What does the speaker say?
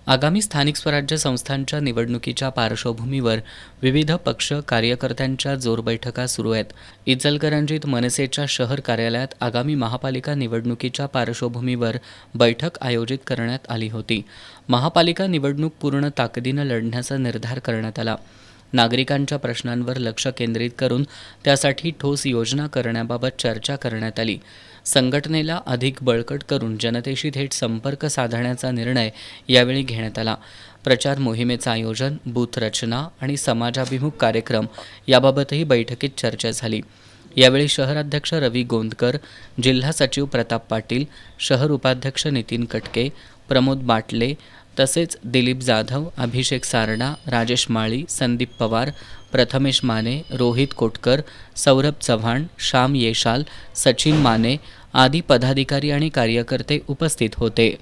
आगामी स्थानिक स्वराज्य संस्थांच्या निवडणुकीच्या पार्श्वभूमीवर विविध पक्ष कार्यकर्त्यांच्या जोर बैठका सुरू आहेत. इचलकरंजीत मनसेच्या शहर कार्यालयात आगामी महापालिका निवडणुकीच्या पार्श्वभूमीवर बैठक आयोजित करण्यात आली होती. महापालिका निवडणूक पूर्ण ताकदीनं लढण्याचा निर्धार करण्यात आला. नागरिकांच्या प्रश्नांवर लक्ष केंद्रित करून त्यासाठी ठोस योजना करण्याबाबत चर्चा करण्यात आली. संघटनेला अधिक बळकट करून जनतेशी थेट संपर्क साधण्याचा निर्णय यावेळी घेण्यात आला. प्रचार मोहिमेचं आयोजन, बूथ रचना आणि समाजाभिमुख कार्यक्रम याबाबतही बैठकीत चर्चा झाली. यावेळी शहराध्यक्ष रवी गोंदकर, जिल्हा सचिव प्रताप पाटील, शहर उपाध्यक्ष नितीन कटके, प्रमोद बाटले तसेच दिलीप जाधव, अभिषेक सारणा, राजेश माळी, संदीप पवार, प्रथमेश माने, रोहित कोटकर, सौरभ चव्हाण, श्याम येशाल, सचिन माने आदी पदाधिकारी आणि कार्यकर्ते उपस्थित होते.